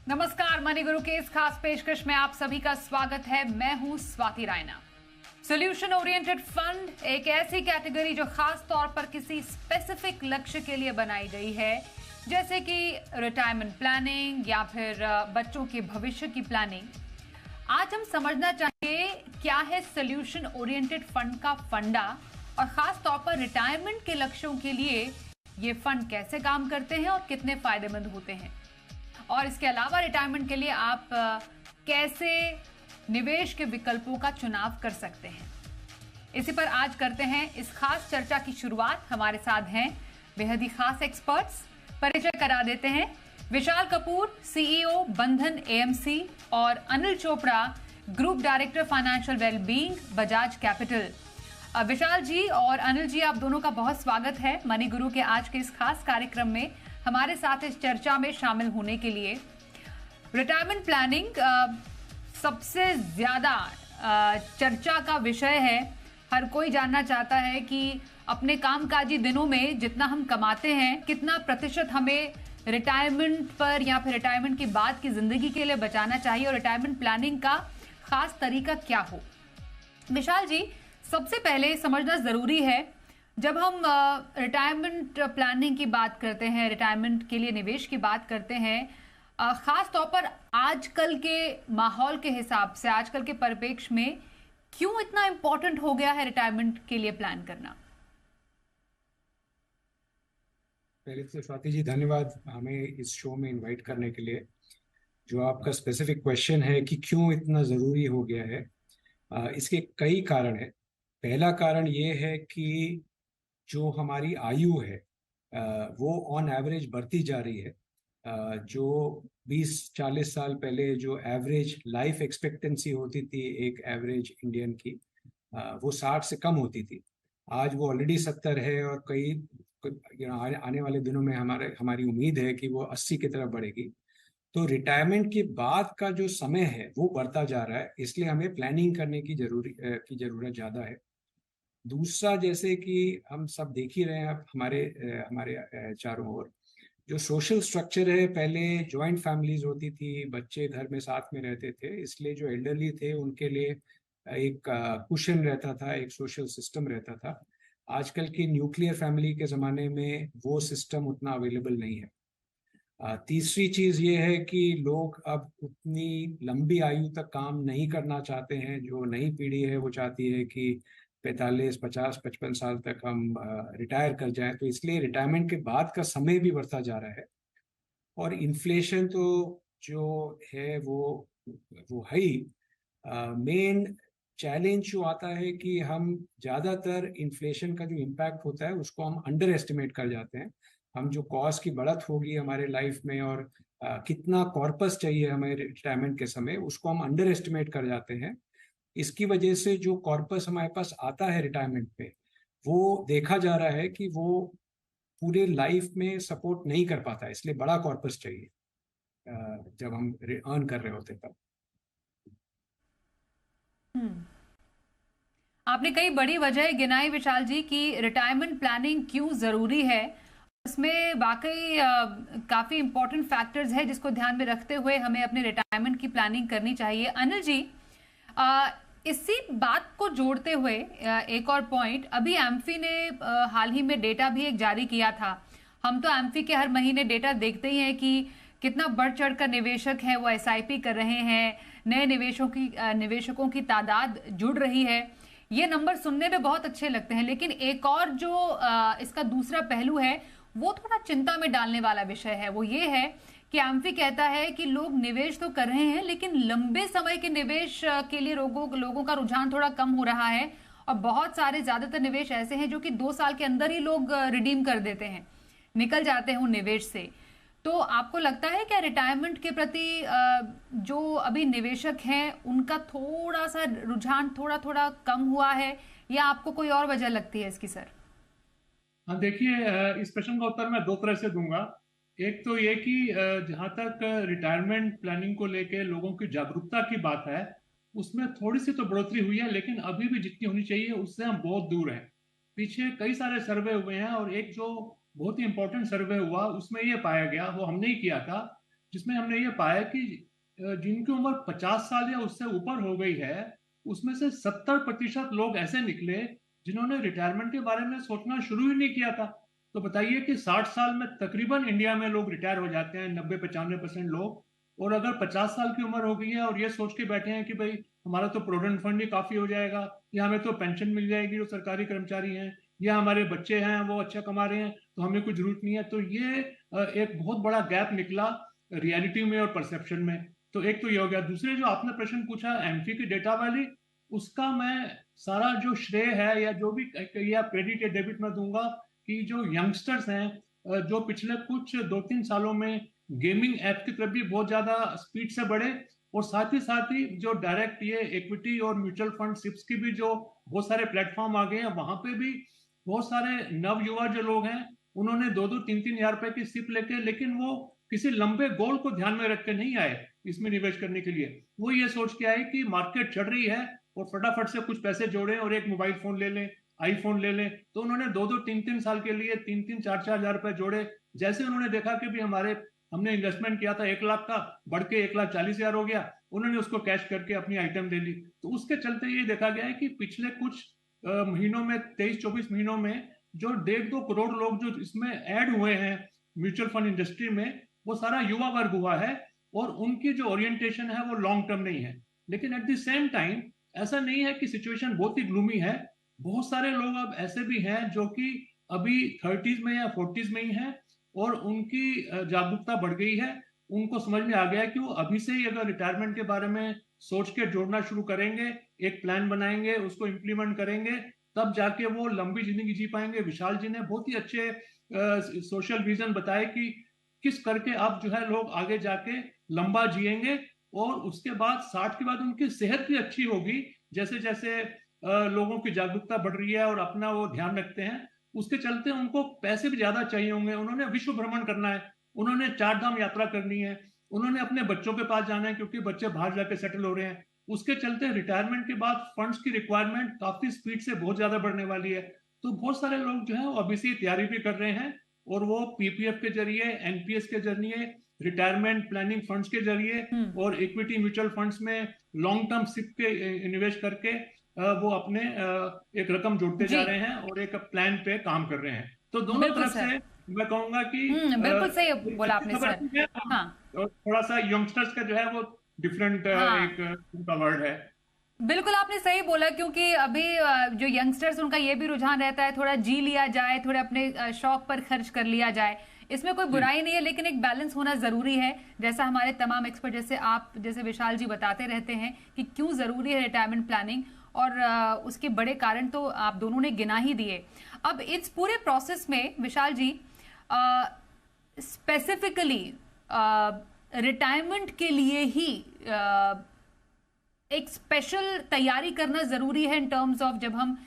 नमस्कार, मनी गुरु के इस खास पेशकश में आप सभी का स्वागत है। मैं हूं Swati Raina. Solution oriented fund एक ऐसी कैटेगरी जो खास तौर पर किसी स्पेसिफिक लक्ष्य के लिए बनाई गई है, जैसे कि रिटायरमेंट प्लानिंग या फिर बच्चों के भविष्य की प्लानिंग। आज हम समझना चाहेंगे क्या है सोल्यूशन ओरिएंटेड फंड का फंडा और खास तौर पर रिटायरमेंट के लक्ष्यों के लिए ये फंड कैसे काम करते हैं और कितने फायदेमंद होते हैं, और इसके अलावा रिटायरमेंट के लिए आप कैसे निवेश के विकल्पों का चुनाव कर सकते हैं। इसी पर आज करते हैं इस खास चर्चा की शुरुआत। हमारे साथ हैं बेहद ही खास एक्सपर्ट्स। परिचय करा देते हैं। विशाल कपूर, सीईओ बंधन एएमसी, और Anil Chopra, group director financial wellbeing, Bajaj capital. Vishal ji और अनिल जी, आप दोनों का बहुत स्वागत है मनी गुरु के आज के इस खास कार्यक्रम में हमारे साथ इस चर्चा में शामिल होने के लिए। रिटायरमेंट प्लानिंग सबसे ज्यादा चर्चा का विषय है। हर कोई जानना चाहता है कि अपने कामकाजी दिनों में जितना हम कमाते हैं, कितना प्रतिशत हमें रिटायरमेंट पर या फिर रिटायरमेंट के बाद की जिंदगी के लिए बचाना चाहिए, और रिटायरमेंट प्लानिंग का खास तरीका क्या हो। विशाल जी, सबसे पहले समझना जरूरी है, जब हम रिटायरमेंट प्लानिंग की बात करते हैं, रिटायरमेंट के लिए निवेश की बात करते हैं, खास तौर पर आजकल के माहौल के हिसाब से, आजकल के परिप्रेक्ष्य में क्यों इतना इंपॉर्टेंट हो गया है रिटायरमेंट के लिए प्लान करना। पहले तो स्वाति जी धन्यवाद हमें इस शो में इनवाइट करने के लिए। जो आपका स्पेसिफिक क्वेश्चन है कि क्यों इतना ज़रूरी हो गया है, इसके कई कारण है। पहला कारण ये है कि जो हमारी आयु है वो ऑन एवरेज बढ़ती जा रही है। जो 20-40 साल पहले जो एवरेज लाइफ एक्सपेक्टेंसी होती थी एक एवरेज इंडियन की, वो 60 से कम होती थी। आज वो ऑलरेडी 70 है, और कई आने वाले दिनों में हमारी उम्मीद है कि वो 80 की तरफ बढ़ेगी। तो रिटायरमेंट के बाद का जो समय है वो बढ़ता जा रहा है, इसलिए हमें प्लानिंग करने की ज़रूरत ज़्यादा है। दूसरा, जैसे कि हम सब देख ही रहे हैं अब हमारे चारों ओर जो सोशल स्ट्रक्चर है, पहले जॉइंट फैमिलीज होती थी, बच्चे घर में साथ में रहते थे, इसलिए जो एल्डरली थे उनके लिए एक कुशन रहता था, एक सोशल सिस्टम रहता था। आजकल की न्यूक्लियर फैमिली के ज़माने में वो सिस्टम उतना अवेलेबल नहीं है। तीसरी चीज़ ये है कि लोग अब उतनी लंबी आयु तक काम नहीं करना चाहते हैं। जो नई पीढ़ी है वो चाहती है कि 45, 50, 55 साल तक हम रिटायर कर जाएं, तो इसलिए रिटायरमेंट के बाद का समय भी बढ़ता जा रहा है। और इन्फ्लेशन तो जो है वो है ही। मेन चैलेंज जो आता है कि हम ज़्यादातर इन्फ्लेशन का जो इम्पैक्ट होता है उसको हम अंडर एस्टिमेट कर जाते हैं। हम जो कॉस्ट की बढ़त होगी हमारे लाइफ में, और कितना कॉर्पस चाहिए हमें रिटायरमेंट के समय, उसको हम अंडर एस्टिमेट कर जाते हैं। इसकी वजह से जो कॉर्पस हमारे पास आता है रिटायरमेंट पे, वो देखा जा रहा है कि वो पूरे लाइफ में सपोर्ट नहीं कर पाता है, इसलिए बड़ा कॉर्पस चाहिए जब हम अर्न कर रहे होते तब। आपने कई बड़ी वजह गिनाई विशाल जी की रिटायरमेंट प्लानिंग क्यों जरूरी है। इसमें वाकई काफी इंपॉर्टेंट फैक्टर्स है जिसको ध्यान में रखते हुए हमें अपने रिटायरमेंट की प्लानिंग करनी चाहिए। अनिल जी, इसी बात को जोड़ते हुए एक और पॉइंट, अभी एम्फी ने हाल ही में डेटा भी एक जारी किया था। हम तो एम्फी के हर महीने डेटा देखते ही हैं कि कितना बढ़ चढ़कर निवेशक है वो एसआईपी कर रहे हैं, नए निवेशकों की तादाद जुड़ रही है। ये नंबर सुनने में बहुत अच्छे लगते हैं, लेकिन एक और जो इसका दूसरा पहलू है वो थोड़ा चिंता में डालने वाला विषय है। वो ये है कि एम्फी कहता है कि लोग निवेश तो कर रहे हैं, लेकिन लंबे समय के निवेश के लिए लोगों का रुझान थोड़ा कम हो रहा है, और बहुत सारे ज्यादातर निवेश ऐसे हैं जो कि 2 साल के अंदर ही लोग रिडीम कर देते हैं, निकल जाते हैं उन निवेश से। तो आपको लगता है क्या रिटायरमेंट के प्रति जो अभी निवेशक हैं उनका थोड़ा सा रुझान थोड़ा थोड़ा कम हुआ है, या आपको कोई और वजह लगती है इसकी सर? हाँ, देखिए, इस प्रश्न का उत्तर मैं दो तरह से दूंगा। एक तो ये कि जहाँ तक रिटायरमेंट प्लानिंग को लेके लोगों की जागरूकता की बात है, उसमें थोड़ी सी तो बढ़ोतरी हुई है, लेकिन अभी भी जितनी होनी चाहिए उससे हम बहुत दूर हैं। पीछे कई सारे सर्वे हुए हैं, और एक जो बहुत ही इंपॉर्टेंट सर्वे हुआ उसमें ये पाया गया, वो हमने ही किया था, जिसमें हमने ये पाया कि जिनकी उम्र 50 साल या उससे ऊपर हो गई है, उसमें से 70% लोग ऐसे निकले जिन्होंने रिटायरमेंट के बारे में सोचना शुरू ही नहीं किया था। तो बताइए कि 60 साल में तकरीबन इंडिया में लोग रिटायर हो जाते हैं, 90-95% लोग। और अगर 50 साल की उम्र हो गई है और ये सोच के बैठे हैं कि भाई हमारा तो प्रोविडेंट फंड ही काफी हो जाएगा, या हमें तो पेंशन मिल जाएगी जो सरकारी कर्मचारी हैं, या हमारे बच्चे हैं वो अच्छा कमा रहे हैं तो हमें कोई जरूरत नहीं है, तो ये एक बहुत बड़ा गैप निकला रियलिटी में और परसेप्शन में। तो एक तो ये हो गया। दूसरे जो आपने प्रश्न पूछा एमपी की डेटा वाली, उसका मैं सारा जो श्रेय है या जो भी या क्रेडिट या डेबिट में दूंगा कि जो यंगस्टर्स हैं जो पिछले कुछ 2-3 सालों में गेमिंग ऐप की तरफ भी बहुत ज्यादा स्पीड से बढ़े, और साथ ही जो डायरेक्ट ये इक्विटी और म्यूचुअल फंड सिप्स की भी जो बहुत सारे प्लेटफॉर्म आ गए हैं, वहां पे भी बहुत सारे नव युवा जो लोग हैं उन्होंने 2-2, 3-3 हजार रुपए की सिप लेके, लेकिन वो किसी लंबे गोल को ध्यान में रख के नहीं आए इसमें निवेश करने के लिए। वो ये सोच के आए कि मार्केट चढ़ रही है और फटाफट से कुछ पैसे जोड़ें और एक मोबाइल फोन ले लें, आईफोन ले लें। तो उन्होंने 2-2, 3-3 साल के लिए 3-3, 4-4 हजार रुपए जोड़े। जैसे उन्होंने देखा कि भी हमने इन्वेस्टमेंट किया था 1 लाख का, बढ़ के 1,40,000 हो गया, उन्होंने उसको कैश करके अपनी आइटम ले ली। तो उसके चलते ये देखा गया है कि पिछले कुछ महीनों में, 23-24 महीनों में, जो 1.5-2 करोड़ लोग जो इसमें ऐड हुए हैं म्यूचुअल फंड इंडस्ट्री में, वो सारा युवा वर्ग हुआ है, और उनकी जो ओरिएंटेशन है वो लॉन्ग टर्म नहीं है। लेकिन एट द सेम टाइम ऐसा नहीं है कि सिचुएशन बहुत ही ग्लूमी है। बहुत सारे लोग अब ऐसे भी हैं जो कि अभी 30s में या 40s में ही हैं, और उनकी जागरूकता बढ़ गई है। उनको समझ में आ गया है कि वो अभी से ही अगर रिटायरमेंट के बारे में सोच के जोड़ना शुरू करेंगे, एक प्लान बनाएंगे, उसको इंप्लीमेंट करेंगे, तब जाके वो लंबी जिंदगी जी पाएंगे। विशाल जी ने बहुत ही अच्छे सोशल विजन बताए कि किस करके अब जो है लोग आगे जाके लंबा जिएंगे, और उसके बाद 60 के बाद उनकी सेहत भी अच्छी होगी। जैसे जैसे लोगों की जागरूकता बढ़ रही है और अपना वो ध्यान रखते हैं, उसके चलते उनको पैसे भी ज्यादा चाहिए होंगे। उन्होंने विश्व भ्रमण करना है, उन्होंने 4 धाम यात्रा करनी है, उन्होंने अपने बच्चों के पास जाना है क्योंकि बच्चे बाहर जाके सेटल हो रहे हैं। उसके चलते रिटायरमेंट के बाद फंड्स की रिक्वायरमेंट काफी स्पीड से बहुत ज्यादा बढ़ने वाली है। तो बहुत सारे लोग जो है वो अभी से तैयारी भी कर रहे हैं, और वो पीपीएफ के जरिए, एनपीएस के जरिए, रिटायरमेंट प्लानिंग फंड्स के जरिए और इक्विटी म्यूचुअल फंड्स में लॉन्ग टर्म सिप के निवेश करके वो अपने एक रकम जोड़ते जा रहे हैं और एक प्लान पे काम कर रहे हैं। तो दोनों तरफ से मैं कहूंगा कि बिल्कुल सही बोला आपने सर। हाँ, थोड़ा सा यंगस्टर्स का जो है वो डिफरेंट एक उनका वर्ड है। बिल्कुल आपने सही बोला, क्योंकि अभी जो यंगस्टर्स उनका ये भी रुझान रहता है थोड़ा जी लिया जाए, थोड़े अपने शौक पर खर्च कर लिया जाए। इसमें कोई बुराई नहीं है, लेकिन एक बैलेंस होना जरूरी है। जैसा हमारे तमाम एक्सपर्ट, जैसे आप, जैसे विशाल जी बताते रहते हैं कि क्यों जरूरी है रिटायरमेंट प्लानिंग, और उसके बड़े कारण तो आप दोनों ने गिना ही दिए। अब इस पूरे प्रोसेस में विशाल जी स्पेसिफिकली रिटायरमेंट के लिए ही एक स्पेशल तैयारी करना जरूरी है इन टर्म्स ऑफ जब हम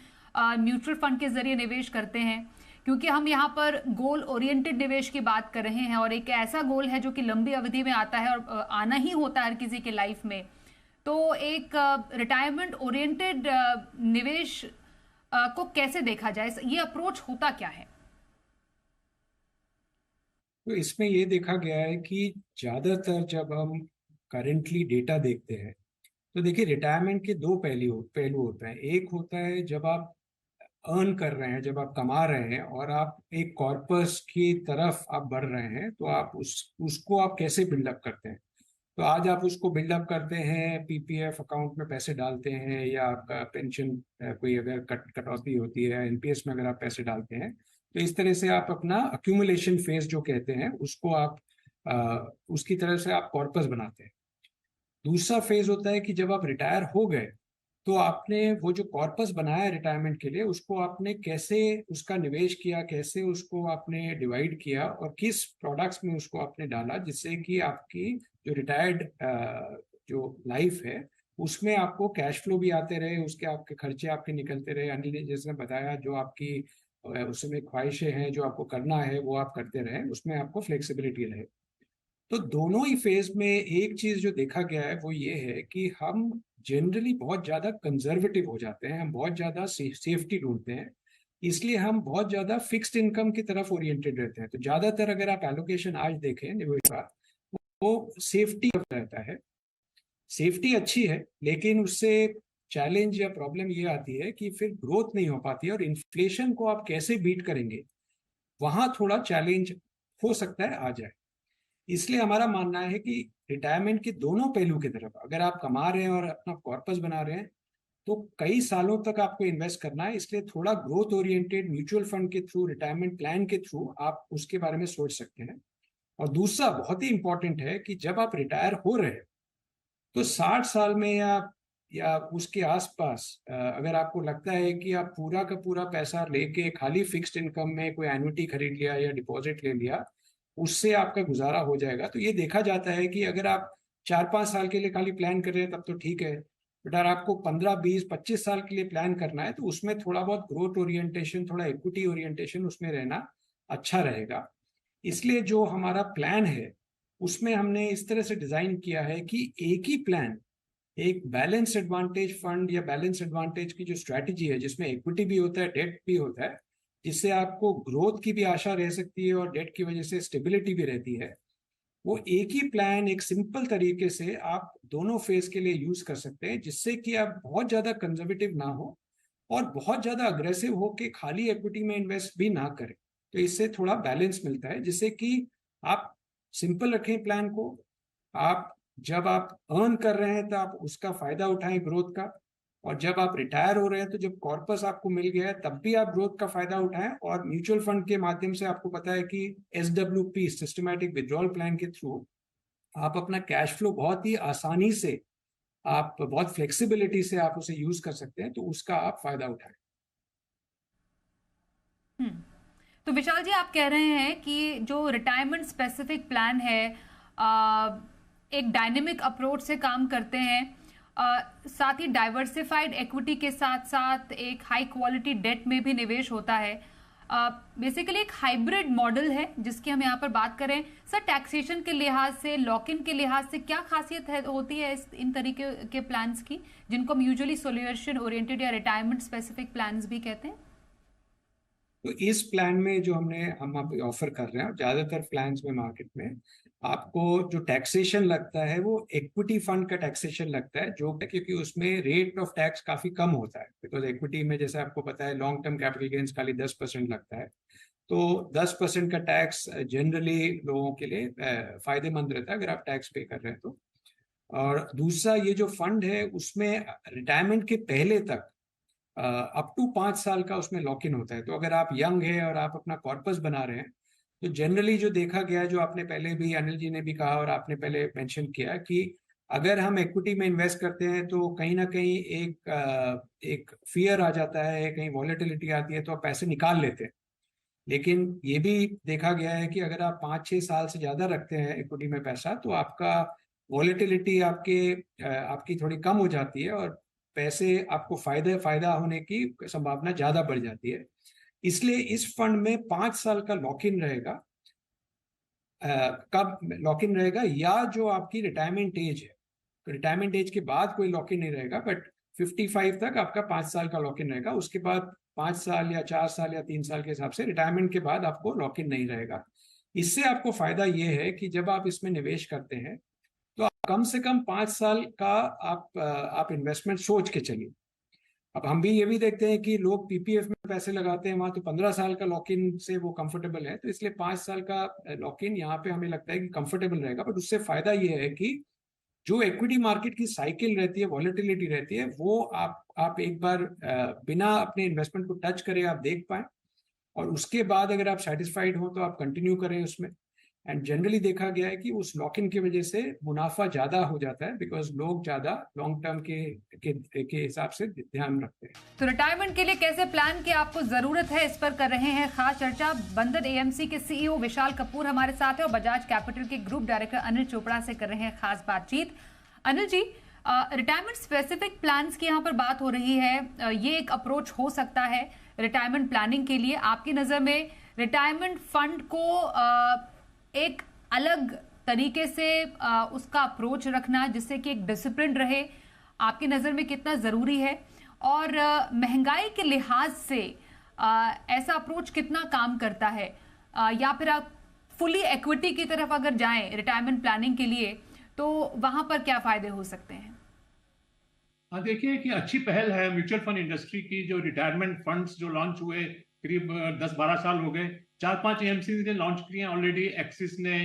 म्यूचुअल फंड के जरिए निवेश करते हैं, क्योंकि हम यहाँ पर गोल ओरिएंटेड निवेश की बात कर रहे हैं, और एक ऐसा गोल है जो कि लंबी अवधि में आता है और आना ही होता है हर किसी के लाइफ में। तो एक रिटायरमेंट ओरिएंटेड निवेश को कैसे देखा जाए, ये अप्रोच होता क्या है? तो इसमें ये देखा गया है कि ज्यादातर जब हम करेंटली डेटा देखते हैं, तो देखिए रिटायरमेंट के 2 पहलू होते हैं। एक होता है जब आप अर्न कर रहे हैं, जब आप कमा रहे हैं और आप एक कॉर्पस की तरफ आप बढ़ रहे हैं, तो आप उसको आप कैसे बिल्डअप करते हैं। तो आज आप उसको बिल्डअप करते हैं, पीपीएफ अकाउंट में पैसे डालते हैं, या आपका पेंशन कोई अगर कटौती होती है, एनपीएस में अगर आप पैसे डालते हैं, तो इस तरह से आप अपना अक्यूमुलेशन फेज जो कहते हैं उसको आप उसकी तरह से आप कॉर्पस बनाते हैं। दूसरा फेज होता है कि जब आप रिटायर हो गए, तो आपने वो जो कॉर्पस बनाया रिटायरमेंट के लिए, उसको आपने कैसे उसका निवेश किया, कैसे उसको आपने डिवाइड किया और किस प्रोडक्ट्स में उसको आपने डाला, जिससे कि आपकी जो रिटायर्ड जो लाइफ है उसमें आपको कैश फ्लो भी आते रहे, उसके आपके खर्चे आपके निकलते रहे। अनिल जैसे बताया, जो आपकी उस समय ख्वाहिशें हैं, जो आपको करना है वो आप करते रहे, उसमें आपको फ्लेक्सिबिलिटी रहे। तो दोनों ही फेज में एक चीज जो देखा गया है वो ये है कि हम जनरली बहुत ज्यादा कंजर्वेटिव हो जाते हैं, हम बहुत ज्यादा सेफ्टी ढूंढते हैं, इसलिए हम बहुत ज्यादा फिक्स्ड इनकम की तरफ ओरिएंटेड रहते हैं। तो ज्यादातर अगर आप एलोकेशन आज देखें निवेश का, वो सेफ्टी रहता है। सेफ्टी अच्छी है, लेकिन उससे चैलेंज या प्रॉब्लम ये आती है कि फिर ग्रोथ नहीं हो पाती है, और इन्फ्लेशन को आप कैसे बीट करेंगे, वहां थोड़ा चैलेंज हो सकता है आ जाए। इसलिए हमारा मानना है कि रिटायरमेंट के दोनों पहलू की तरफ अगर आप कमा रहे हैं और अपना कॉर्पस बना रहे हैं, तो कई सालों तक आपको इन्वेस्ट करना है। इसलिए थोड़ा ग्रोथ ओरिएंटेड म्यूचुअल फंड के थ्रू, रिटायरमेंट प्लान के थ्रू आप उसके बारे में सोच सकते हैं। और दूसरा बहुत ही इंपॉर्टेंट है कि जब आप रिटायर हो रहे हैं, तो 60 साल में या उसके आसपास अगर आपको लगता है कि आप पूरा का पूरा पैसा लेके खाली फिक्स्ड इनकम में कोई एन्युटी खरीद लिया या डिपॉजिट ले लिया, उससे आपका गुजारा हो जाएगा, तो ये देखा जाता है कि अगर आप 4-5 साल के लिए खाली प्लान कर रहे हैं तब तो ठीक है, बट अगर आपको 15-20-25 साल के लिए प्लान करना है, तो उसमें थोड़ा बहुत ग्रोथ ओरिएंटेशन, थोड़ा इक्विटी ओरिएंटेशन उसमें रहना अच्छा रहेगा। इसलिए जो हमारा प्लान है उसमें हमने इस तरह से डिजाइन किया है कि एक ही प्लान, एक बैलेंस एडवांटेज फंड या बैलेंस एडवांटेज की जो स्ट्रैटेजी है, जिसमें इक्विटी भी होता है, डेट भी होता है, जिससे आपको ग्रोथ की भी आशा रह सकती है और डेट की वजह से स्टेबिलिटी भी रहती है, वो एक ही प्लान एक सिंपल तरीके से आप दोनों फेज के लिए यूज कर सकते हैं, जिससे कि आप बहुत ज्यादा कंजर्वेटिव ना हो और बहुत ज्यादा अग्रेसिव हो के खाली इक्विटी में इन्वेस्ट भी ना करें। तो इससे थोड़ा बैलेंस मिलता है, जिससे कि आप सिंपल रखें प्लान को। आप जब आप अर्न कर रहे हैं तो आप उसका फायदा उठाएं ग्रोथ का, और जब आप रिटायर हो रहे हैं तो जब कॉर्पस आपको मिल गया है तब भी आप ग्रोथ का फायदा उठाएं। और म्यूचुअल फंड के माध्यम से आपको पता है कि SWP, सिस्टमैटिक विड्रॉल प्लान के थ्रू आप अपना कैश फ्लो बहुत ही आसानी से, आप बहुत फ्लेक्सिबिलिटी से आप उसे यूज कर सकते हैं, तो उसका आप फायदा उठाएं। तो विशाल जी, आप कह रहे हैं कि जो रिटायरमेंट स्पेसिफिक प्लान है एक डायनेमिक अप्रोच से काम करते हैं, साथ ही डाइवर्सिफाइड इक्विटी के साथ साथ एक हाई क्वालिटी डेट में भी निवेश होता है। बेसिकली एक हाइब्रिड मॉडल है जिसकी हम यहाँ पर बात करें। सर, टैक्सेशन के लिहाज से, लॉक इन के लिहाज से क्या खासियत होती है इन तरीके के प्लान्स की, जिनको हम यूजुअली सोल्यूशन ओरिएंटेड या रिटायरमेंट स्पेसिफिक प्लान्स भी कहते हैं? तो इस प्लान में जो हम आप ऑफर कर रहे हैं, ज्यादातर प्लान्स में मार्केट में आपको जो टैक्सेशन लगता है वो इक्विटी फंड का टैक्सेशन लगता है, जो क्योंकि उसमें रेट ऑफ टैक्स काफी कम होता है। बिकॉज इक्विटी में जैसे आपको पता है लॉन्ग टर्म कैपिटल गेन्स खाली 10% लगता है, तो 10% का टैक्स जनरली लोगों के लिए फायदेमंद रहता है अगर आप टैक्स पे कर रहे हैं तो। और दूसरा, ये जो फंड है उसमें रिटायरमेंट के पहले तक अप टू 5 साल का उसमें लॉक इन होता है। तो अगर आप यंग है और आप अपना कॉर्पस बना रहे हैं, तो जनरली जो देखा गया है, जो आपने पहले भी, अनिल जी ने भी कहा और आपने पहले मेंशन किया, कि अगर हम इक्विटी में इन्वेस्ट करते हैं तो कहीं ना कहीं एक फियर आ जाता है, कहीं वॉलेटिलिटी आती है, तो आप पैसे निकाल लेते हैं। लेकिन ये भी देखा गया है कि अगर आप 5-6 साल से ज्यादा रखते हैं इक्विटी में पैसा, तो आपका वॉलेटिलिटी आपकी थोड़ी कम हो जाती है और पैसे आपको फायदा होने की संभावना ज्यादा बढ़ जाती है। इसलिए इस फंड में 5 साल का लॉक इन रहेगा। कब लॉक इन रहेगा? या जो आपकी रिटायरमेंट एज है, तो रिटायरमेंट एज के बाद कोई लॉक इन नहीं रहेगा, बट 55 तक आपका 5 साल का लॉक इन रहेगा। उसके बाद 5 साल या 4 साल या 3 साल के हिसाब से रिटायरमेंट के बाद आपको लॉक इन नहीं रहेगा। इससे आपको फायदा ये है कि जब आप इसमें निवेश करते हैं तो आप कम से कम 5 साल का आप इन्वेस्टमेंट सोच के चलिए। अब हम भी ये भी देखते हैं कि लोग पीपीएफ में पैसे लगाते हैं, वहां तो 15 साल का लॉक इन से वो कंफर्टेबल है, तो इसलिए 5 साल का लॉक इन यहाँ पे हमें लगता है कि कंफर्टेबल रहेगा। बट उससे फायदा ये है कि जो इक्विटी मार्केट की साइकिल रहती है, वॉलेटिलिटी रहती है, वो आप एक बार बिना अपने इन्वेस्टमेंट को टच करे आप देख पाए, और उसके बाद अगर आप सेटिस्फाइड हो तो आप कंटिन्यू करें उसमें। एंड जनरली देखा गया है कि उस लॉक इन की वजह से मुनाफा ज्यादा हो जाता है, बिकॉज लोग ज्यादा लॉन्ग टर्म के हिसाब से ध्यान रखते हैं। तो रिटायरमेंट के लिए कैसे प्लान की आपको जरूरत है, इस पर कर रहे हैं खास चर्चा। बंधन एएमसी के सीईओ विशाल कपूर हमारे साथ है और बजाज कैपिटल के ग्रुप डायरेक्टर अनिल चोपड़ा से कर रहे हैं खास बातचीत। Anil ji, retirement specific plans की यहाँ पर बात हो रही है, ये एक अप्रोच हो सकता है रिटायरमेंट प्लानिंग के लिए। आपकी नजर में रिटायरमेंट फंड को एक अलग तरीके से उसका अप्रोच रखना, जिससे कि एक डिसिप्लिन रहे, आपकी नज़र में कितना ज़रूरी है? और महंगाई के लिहाज से ऐसा अप्रोच कितना काम करता है? या फिर आप फुली इक्विटी की तरफ अगर जाएं रिटायरमेंट प्लानिंग के लिए, तो वहां पर क्या फायदे हो सकते हैं? हाँ, देखिए कि अच्छी पहल है म्यूचुअल फंड इंडस्ट्री की। जो रिटायरमेंट फंड्स जो लॉन्च हुए करीब 10-12 साल हो गए, 4-5 एएमसी ने लॉन्च किए हैं ऑलरेडी। एक्सिस ने,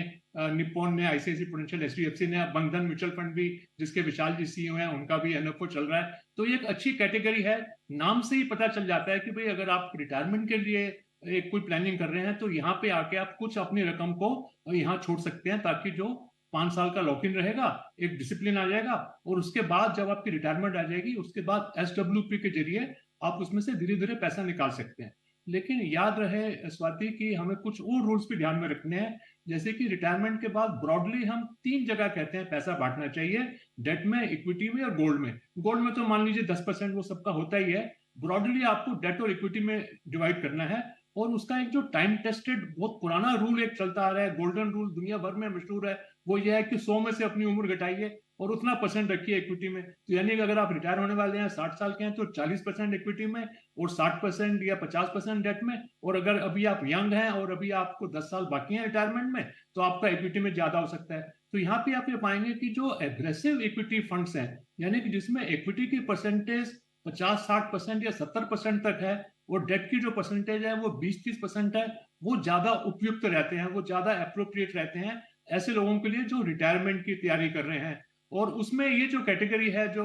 निप्पॉन ने, आईसीआईसी प्रूडेंशियल, एचडीएफसी ने, बंधन म्यूचुअल फंड भी जिसके विशाल जी सीईओ हैं, उनका भी एनएफओ चल रहा है। तो ये एक अच्छी कैटेगरी है। नाम से ही पता चल जाता है कि भाई अगर आप रिटायरमेंट के लिए एक कोई प्लानिंग कर रहे हैं तो यहाँ पे आके आप कुछ अपनी रकम को यहाँ छोड़ सकते हैं, ताकि जो 5 साल का लॉक इन रहेगा, एक डिसिप्लिन आ जाएगा, और उसके बाद जब आपकी रिटायरमेंट आ जाएगी उसके बाद एसडब्ल्यूपी के जरिए आप उसमें से धीरे धीरे पैसा निकाल सकते हैं। लेकिन याद रहे स्वाति कि हमें कुछ और रूल्स भी ध्यान में रखने हैं। जैसे कि रिटायरमेंट के बाद ब्रॉडली हम 3 जगह कहते हैं पैसा बांटना चाहिए, डेट में, इक्विटी में और गोल्ड में। गोल्ड में तो मान लीजिए 10% वो सबका होता ही है। ब्रॉडली आपको डेट और इक्विटी में डिवाइड करना है। और उसका एक जो टाइम टेस्टेड बहुत पुराना रूल एक चलता आ रहा है, गोल्डन रूल, दुनिया भर में मशहूर है, वो ये है कि 100 में से अपनी उम्र घटाइए और उतना परसेंट रखिए इक्विटी में। तो यानी कि अगर आप रिटायर होने वाले हैं 60 साल के हैं तो 40% इक्विटी में और 60% या 50% डेट में। और अगर अभी आप यंग हैं और अभी आपको 10 साल बाकी हैं रिटायरमेंट में, तो आपका इक्विटी में ज्यादा हो सकता है। तो यहाँ पे आप ये पाएंगे कि जो एग्रेसिव इक्विटी फंड्स हैं, यानी कि जिसमें इक्विटी की परसेंटेज 50-60% या 70% तक है और डेट की जो परसेंटेज है वो 20-30% है, वो ज्यादा उपयुक्त रहते हैं, वो ज्यादा अप्रोप्रिएट रहते हैं ऐसे लोगों के लिए जो रिटायरमेंट की तैयारी कर रहे हैं। और उसमें ये जो कैटेगरी है जो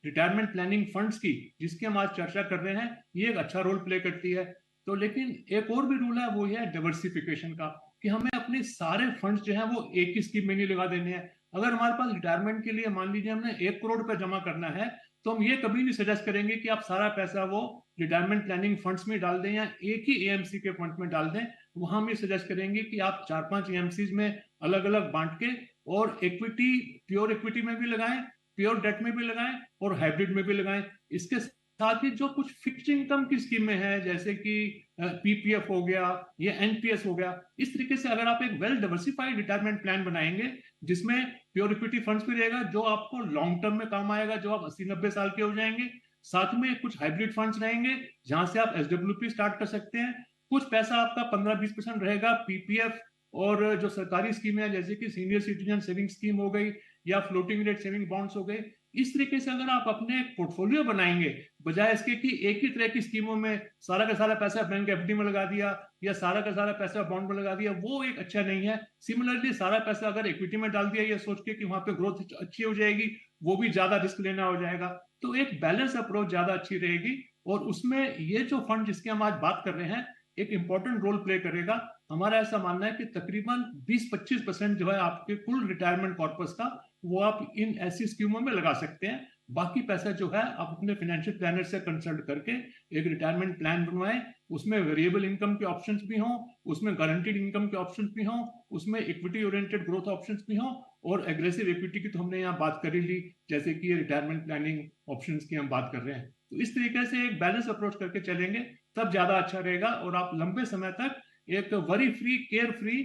रिटायरमेंट प्लानिंग फंड्स की, जिसकी हम आज चर्चा कर रहे हैं, ये एक अच्छा रोल प्ले करती है। तो लेकिन एक और भी रूल है, वो है डाइवर्सिफिकेशन का, कि हमें अपने सारे फंड्स जो है वो एक ही स्कीम में नहीं लगा देने हैं। अगर हमारे पास रिटायरमेंट के लिए मान लीजिए हमने 1 करोड़ रुपए जमा करना है, तो हम ये कभी नहीं सजेस्ट करेंगे कि आप सारा पैसा वो रिटायरमेंट प्लानिंग फंड्स में डाल दें या एक ही एएमसी के फंड में डाल दें। वहां हम ये सजेस्ट करेंगे कि आप 4-5 एएमसी में अलग अलग बांट के, और इक्विटी, प्योर इक्विटी में भी लगाएं, प्योर डेट में भी लगाएं और हाइब्रिड में भी लगाएं। इसके साथ ही जो कुछ फिक्स्ड इनकम की स्कीमें हैं, जैसे कि पीपीएफ हो गया या एनपीएस हो गया, इस तरीके से अगर आप एक वेल डाइवर्सिफाइड रिटायरमेंट प्लान बनाएंगे जिसमें प्योर इक्विटी फंड्स भी रहेगा जो आपको लॉन्ग टर्म में काम आएगा, जो आप 80-90 साल के हो जाएंगे, साथ में कुछ हाइब्रिड फंड्स रहेंगे जहां से आप एसडब्ल्यूपी स्टार्ट कर सकते हैं, कुछ पैसा आपका 15-20% रहेगा पीपीएफ और जो सरकारी स्कीमें हैं जैसे कि सीनियर सिटीजन सेविंग स्कीम हो गई या फ्लोटिंग रेट सेविंग बॉन्ड्स हो गए। इस तरीके से अगर आप अपने एक पोर्टफोलियो बनाएंगे, बजाय इसके कि एक ही तरह की स्कीमों में सारा का सारा पैसा बैंक एफडी में लगा दिया या सारा का सारा पैसा बॉन्ड में लगा दिया, वो एक अच्छा नहीं है। सिमिलरली सारा पैसा अगर इक्विटी में डाल दिया ये सोच के कि वहां पे ग्रोथ अच्छी हो जाएगी, वो भी ज्यादा रिस्क लेना हो जाएगा। तो एक बैलेंस अप्रोच ज्यादा अच्छी रहेगी। और उसमें ये जो फंड जिसकी हम आज बात कर रहे हैं एक इंपॉर्टेंट रोल प्ले करेगा। हमारा ऐसा मानना है कि तकरीबन 20-25% जो है आपके कुल रिटायरमेंट कॉर्पस का, वो आप इन ऐसी स्कीमों में लगा सकते हैं। बाकी पैसा जो है आप अपने फाइनेंशियल प्लानर से कंसल्ट करके एक रिटायरमेंट प्लान बनवाएं। उसमें वेरिएबल इनकम के ऑप्शंस भी हों, उसमें गारंटीड इनकम के ऑप्शंस भी हों, उसमें इक्विटी ओरिएंटेड ग्रोथ ऑप्शंस भी हों, और एग्रेसिव इक्विटी की तो हमने यहाँ बात कर ही ली, जैसे कि ये रिटायरमेंट प्लानिंग ऑप्शंस की हम बात कर रहे हैं। तो इस तरीके से एक बैलेंस अप्रोच करके चलेंगे तब ज्यादा अच्छा रहेगा और आप लंबे समय तक एक वरी फ्री, केयर फ्री,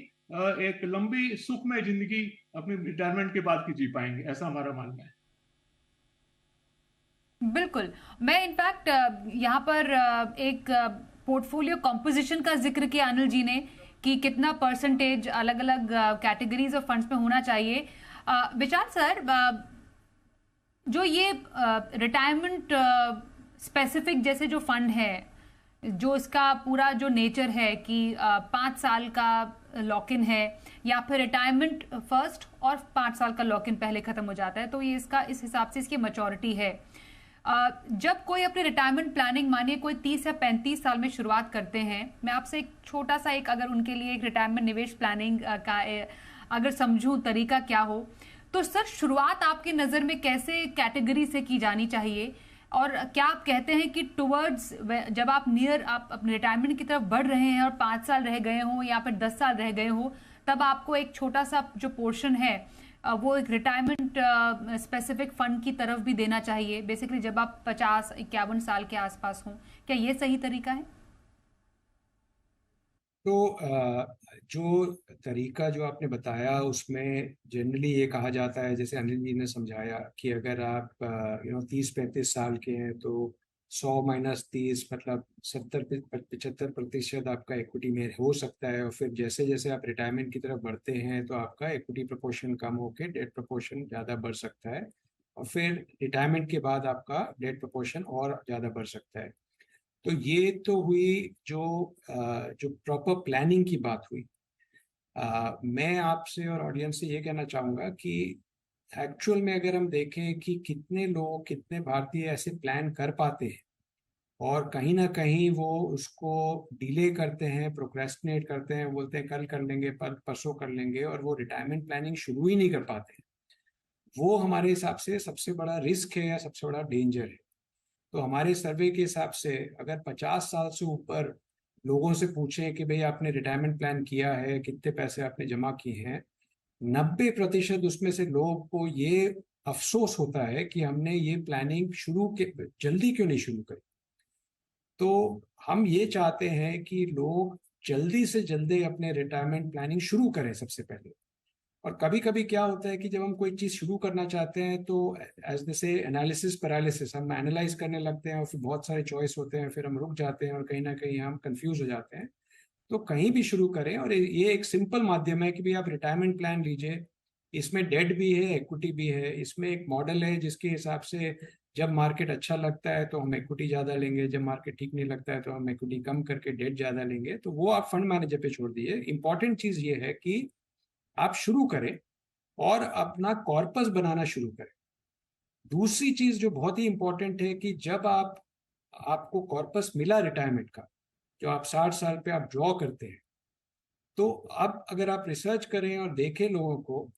एक लंबी सुखमय जिंदगी अपनी रिटायरमेंट के बाद की जी पाएंगे, ऐसा हमारा मानना है। बिल्कुल। मैं इनफैक्ट यहाँ पर एक पोर्टफोलियो कॉम्पोजिशन का जिक्र किया अनिल जी ने कि कितना परसेंटेज अलग अलग कैटेगरीज ऑफ फंड्स में होना चाहिए। विशाल सर, जो ये रिटायरमेंट स्पेसिफिक जैसे जो फंड है, जो इसका पूरा जो नेचर है कि 5 साल का लॉक इन है या फिर रिटायरमेंट फर्स्ट और 5 साल का लॉक इन पहले खत्म हो जाता है, तो ये इसका इस हिसाब से इसकी मैच्योरिटी है। जब कोई अपनी रिटायरमेंट प्लानिंग, मानिए कोई 30 या 35 साल में शुरुआत करते हैं, मैं आपसे एक छोटा सा एक अगर उनके लिए एक रिटायरमेंट निवेश प्लानिंग का अगर समझूं तरीका क्या हो, तो सर शुरुआत आपकी नज़र में कैसे कैटेगरी से की जानी चाहिए? और क्या आप कहते हैं कि टुवर्ड्स जब आप आप अपने रिटायरमेंट की तरफ बढ़ रहे हैं और 5 साल रह गए हों या फिर 10 साल रह गए हो, तब आपको एक छोटा सा जो पोर्शन है वो एक रिटायरमेंट स्पेसिफिक फंड की तरफ भी देना चाहिए, बेसिकली जब आप 50-51 साल के आसपास हों? क्या ये सही तरीका है? तो जो तरीका जो आपने बताया उसमें जनरली ये कहा जाता है, जैसे अनिल जी ने समझाया, कि अगर आप 30-35 साल के हैं तो 100 माइनस 30 मतलब 70-75% आपका इक्विटी में हो सकता है, और फिर जैसे जैसे आप रिटायरमेंट की तरफ बढ़ते हैं तो आपका इक्विटी प्रोपोर्शन कम होकर डेट प्रोपोर्शन ज़्यादा बढ़ सकता है, और फिर रिटायरमेंट के बाद आपका डेट प्रोपोर्शन और ज़्यादा बढ़ सकता है। तो ये तो हुई जो प्रॉपर प्लानिंग की बात हुई। मैं आपसे और ऑडियंस से ये कहना चाहूँगा कि एक्चुअल में अगर हम देखें कि कितने लोग, कितने भारतीय ऐसे प्लान कर पाते हैं और कहीं ना कहीं वो उसको डिले करते हैं, प्रोक्रेस्टिनेट करते हैं, बोलते हैं कल कर लेंगे, परसों कर लेंगे, और वो रिटायरमेंट प्लानिंग शुरू ही नहीं कर पाते, वो हमारे हिसाब से सबसे बड़ा रिस्क है या सबसे बड़ा डेंजर है। तो हमारे सर्वे के हिसाब से अगर 50 साल से ऊपर लोगों से पूछें कि भाई आपने रिटायरमेंट प्लान किया है, कितने पैसे आपने जमा किए हैं, 90% उसमें से लोगों को ये अफसोस होता है कि हमने ये प्लानिंग जल्दी क्यों नहीं शुरू करी। तो हम ये चाहते हैं कि लोग जल्दी से जल्दी अपने रिटायरमेंट प्लानिंग शुरू करें सबसे पहले। और कभी कभी क्या होता है कि जब हम कोई चीज़ शुरू करना चाहते हैं तो एज जैसे एनालिसिस पैरालिसिस, हम एनालाइज करने लगते हैं और फिर बहुत सारे चॉइस होते हैं, फिर हम रुक जाते हैं और कहीं ना कहीं हम कंफ्यूज हो जाते हैं। तो कहीं भी शुरू करें, और ये एक सिंपल माध्यम है कि भाई आप रिटायरमेंट प्लान लीजिए, इसमें डेट भी है, इक्विटी भी है, इसमें एक मॉडल है जिसके हिसाब से जब मार्केट अच्छा लगता है तो हम इक्विटी ज़्यादा लेंगे, जब मार्केट ठीक नहीं लगता है तो हम इक्विटी कम करके डेट ज़्यादा लेंगे। तो वो आप फंड मैनेजर पे छोड़ दीजिए। इंपॉर्टेंट चीज़ ये है कि आप शुरू करें और अपना कॉर्पस बनाना शुरू करें। दूसरी चीज जो बहुत ही इंपॉर्टेंट है कि जब आपको कॉर्पस मिला रिटायरमेंट का, जो आप 60 साल पे आप ड्रॉ करते हैं, तो अब अगर आप रिसर्च करें और देखें लोगों को,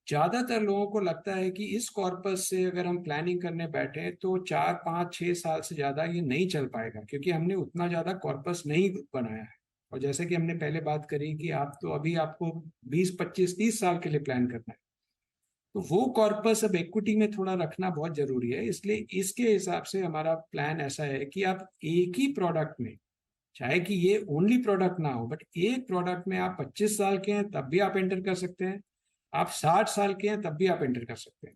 ज्यादातर लोगों को लगता है कि इस कॉर्पस से अगर हम प्लानिंग करने बैठे तो 4 5 6 साल से ज्यादा ये नहीं चल पाएगा, क्योंकि हमने उतना ज्यादा कॉर्पस नहीं बनाया है। और जैसे कि हमने पहले बात करी कि आप तो अभी आपको 20 25 30 साल के लिए प्लान करना है, तो वो कॉर्पस अब इक्विटी में थोड़ा रखना बहुत जरूरी है। इसलिए इसके हिसाब से हमारा प्लान ऐसा है कि आप एक ही प्रोडक्ट में, चाहे कि ये ओनली प्रोडक्ट ना हो, बट एक प्रोडक्ट में आप 25 साल के हैं तब भी आप एंटर कर सकते हैं, आप 60 साल के हैं तब भी आप एंटर कर सकते हैं।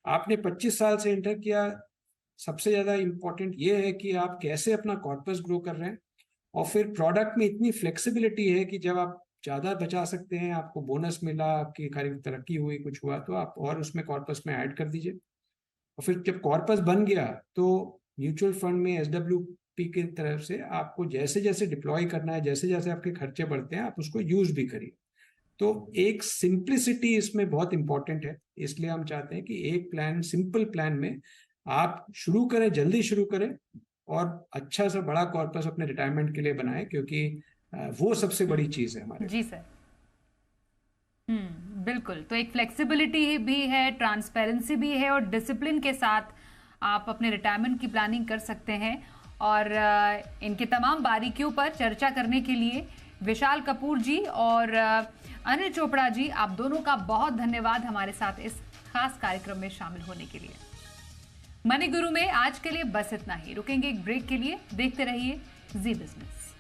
आपने 25 साल से एंटर किया, सबसे ज्यादा इंपॉर्टेंट ये है कि आप कैसे अपना कॉर्पस ग्रो कर रहे हैं, और फिर प्रोडक्ट में इतनी फ्लेक्सिबिलिटी है कि जब आप ज़्यादा बचा सकते हैं, आपको बोनस मिला, आपकी खरीद तरक्की हुई, कुछ हुआ, तो आप और उसमें कॉर्पस में ऐड कर दीजिए। और फिर जब कॉर्पस बन गया तो म्यूचुअल फंड में SWP की तरफ से आपको जैसे जैसे डिप्लॉय करना है, जैसे जैसे आपके खर्चे बढ़ते हैं, आप उसको यूज भी करिए। तो एक सिंप्लिसिटी इसमें बहुत इंपॉर्टेंट है। इसलिए हम चाहते हैं कि एक प्लान, सिंपल प्लान में आप शुरू करें, जल्दी शुरू करें, और अच्छा सा बड़ा कॉर्पस अपने रिटायरमेंट के लिए बनाएं, क्योंकि वो सबसे बड़ी चीज है हमारे। जी सर। बिल्कुल। तो एक फ्लेक्सिबिलिटी भी है, ट्रांसपेरेंसी भी है, और डिसिप्लिन के साथ आप अपने रिटायरमेंट की प्लानिंग कर सकते हैं। और इनके तमाम बारीकियों पर चर्चा करने के लिए विशाल कपूर जी और अनिल चोपड़ा जी, आप दोनों का बहुत धन्यवाद हमारे साथ इस खास कार्यक्रम में शामिल होने के लिए। मनी गुरु में आज के लिए बस इतना ही। रुकेंगे एक ब्रेक के लिए। देखते रहिए जी बिजनेस।